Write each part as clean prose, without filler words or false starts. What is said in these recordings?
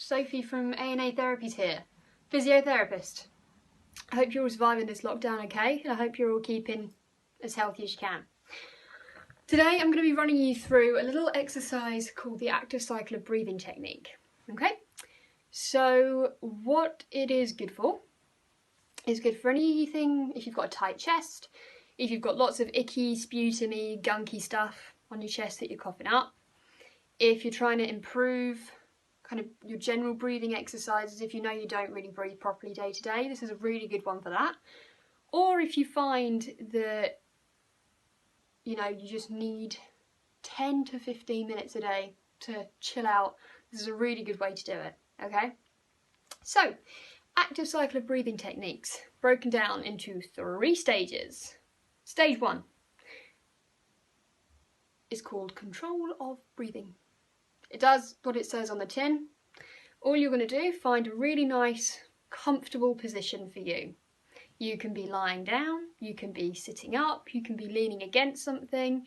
Sophie from A&A Therapies here, physiotherapist. I hope you're all surviving this lockdown okay, and I hope you're all keeping as healthy as you can. Today I'm going to be running you through a little exercise called the active cycle of breathing technique. Okay, so what it is good for is good for anything if you've got a tight chest, if you've got lots of icky, sputumy, gunky stuff on your chest that you're coughing up, if you're trying to improve kind of your general breathing exercises, if you know you don't really breathe properly day to day, this is a really good one for that. Or if you find that, you know, you just need 10 to 15 minutes a day to chill out, this is a really good way to do it, okay? So, active cycle of breathing techniques, broken down into 3 stages. Stage 1 is called control of breathing. It does what it says on the tin. All you're going to do, find a really nice, comfortable position for you. You can be lying down, you can be sitting up, you can be leaning against something.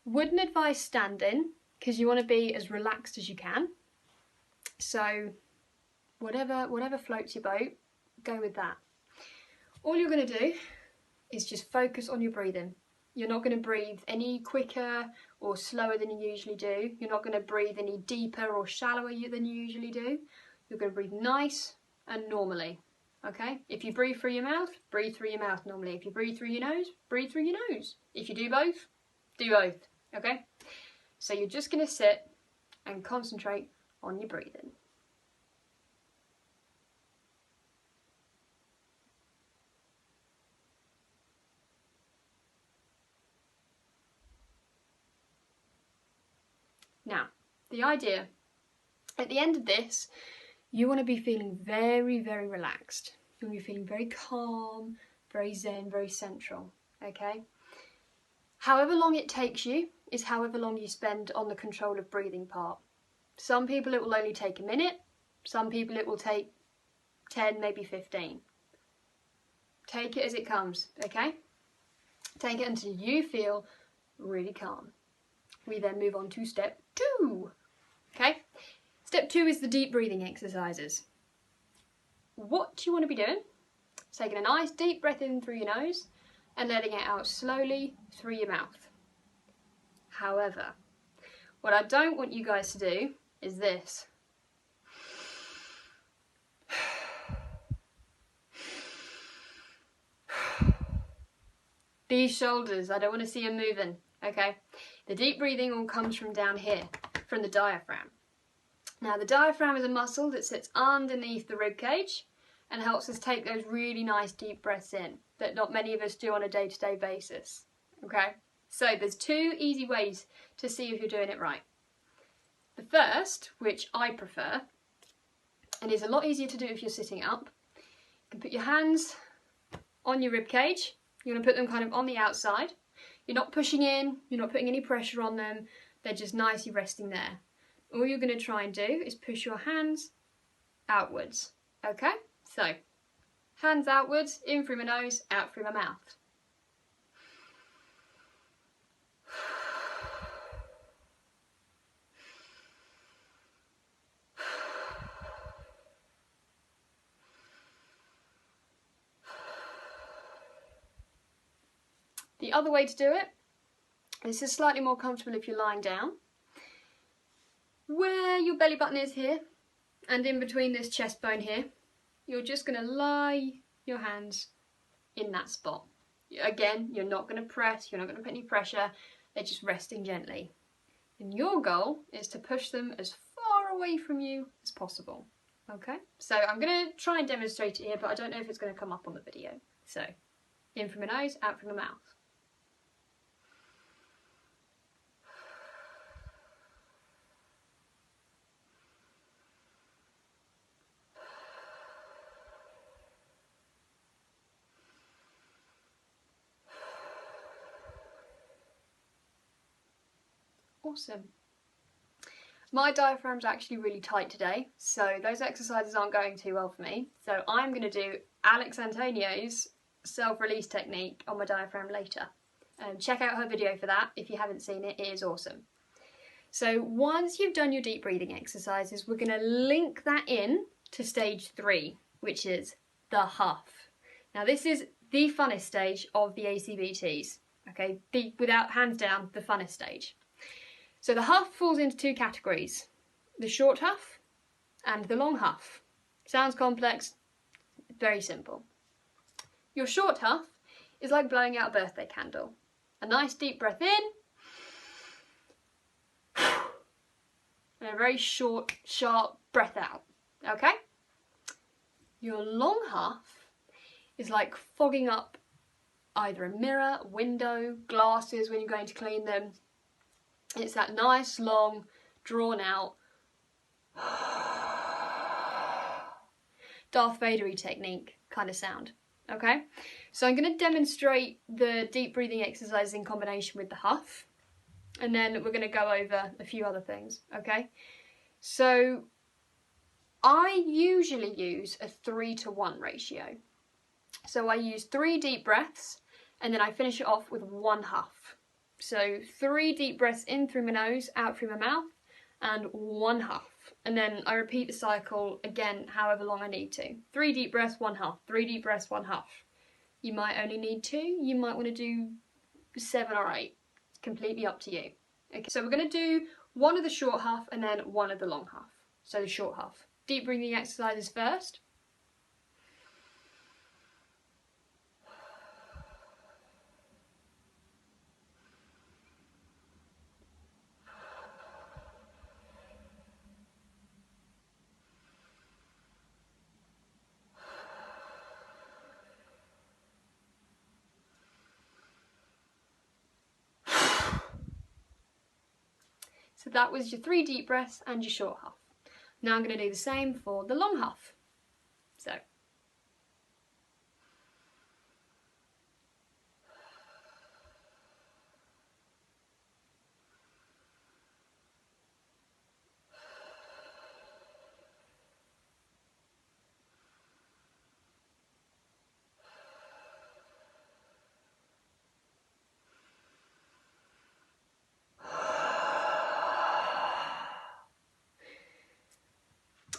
Wouldn't advise standing, because you want to be as relaxed as you can. So whatever floats your boat, go with that. All you're going to do is just focus on your breathing. You're not going to breathe any quicker or slower than you usually do. You're not going to breathe any deeper or shallower than you usually do. You're going to breathe nice and normally, okay? If you breathe through your mouth, breathe through your mouth normally. If you breathe through your nose, breathe through your nose. If you do both, okay? So you're just going to sit and concentrate on your breathing. Now, the idea, at the end of this, you want to be feeling very, very relaxed. You want to be feeling very calm, very zen, very central, okay? However long it takes you is however long you spend on the control of breathing part. Some people it will only take a minute, some people it will take 10, maybe 15. Take it as it comes, okay? Take it until you feel really calm. We then move on to step 2, okay? Step 2 is the deep breathing exercises. What you want to be doing is taking a nice deep breath in through your nose and letting it out slowly through your mouth. However, what I don't want you guys to do is this. These shoulders, I don't want to see them moving, okay? The deep breathing all comes from down here, from the diaphragm. Now the diaphragm is a muscle that sits underneath the ribcage and helps us take those really nice deep breaths in that not many of us do on a day-to-day basis, okay? So there's 2 easy ways to see if you're doing it right. The first, which I prefer, and is a lot easier to do if you're sitting up, you can put your hands on your ribcage. You want to put them kind of on the outside. You're not pushing in, you're not putting any pressure on them, they're just nicely resting there. All you're going to try and do is push your hands outwards, okay? So, hands outwards, in through my nose, out through my mouth. The other way to do it, this is slightly more comfortable if you're lying down. Where your belly button is here, and in between this chest bone here, you're just going to lie your hands in that spot. Again, you're not going to press, you're not going to put any pressure, they're just resting gently. And your goal is to push them as far away from you as possible. Okay? So I'm going to try and demonstrate it here, but I don't know if it's going to come up on the video. So, in from my nose, out from my mouth. Awesome. My diaphragm's actually really tight today, so those exercises aren't going too well for me. So I'm going to do Alex Antonio's self-release technique on my diaphragm later. Check out her video for that if you haven't seen it, it is awesome. So once you've done your deep breathing exercises, we're going to link that in to stage 3, which is the huff. Now this is the funnest stage of the ACBTs, okay? Without hands down, the funnest stage. So the huff falls into 2 categories, the short huff and the long huff. Sounds complex, very simple. Your short huff is like blowing out a birthday candle. A nice deep breath in, and a very short, sharp breath out, okay? Your long huff is like fogging up either a mirror, window, glasses when you're going to clean them. It's that nice, long, drawn out, Darth Vader-y technique kind of sound, okay? So I'm going to demonstrate the deep breathing exercise in combination with the huff, and then we're going to go over a few other things, okay? So I usually use a 3-to-1 ratio. So I use 3 deep breaths, and then I finish it off with 1 huff. So 3 deep breaths in through my nose, out through my mouth, and 1 huff. And then I repeat the cycle again, however long I need to. 3 deep breaths, 1 huff. 3 deep breaths, 1 huff. You might only need 2. You might want to do 7 or 8. Completely up to you. Okay, so we're going to do 1 of the short huff and then 1 of the long huff. So the short huff. Deep breathing exercises first. So that was your 3 deep breaths and your short huff. Now I'm going to do the same for the long huff. So.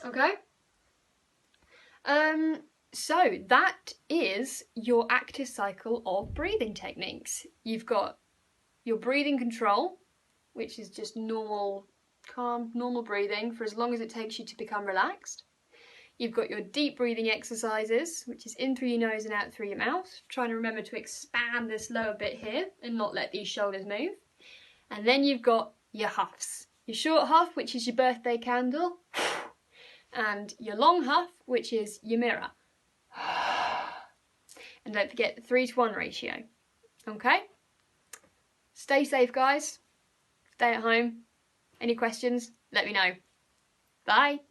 Okay, so that is your active cycle of breathing techniques. You've got your breathing control, which is just normal, calm, normal breathing for as long as it takes you to become relaxed. You've got your deep breathing exercises, which is in through your nose and out through your mouth. Trying to remember to expand this lower bit here and not let these shoulders move. And then you've got your huffs. Your short huff, which is your birthday candle. And your long huff, which is your mirror. And don't forget the 3-to-1 ratio. Okay? Stay safe, guys. Stay at home. Any questions? Let me know. Bye.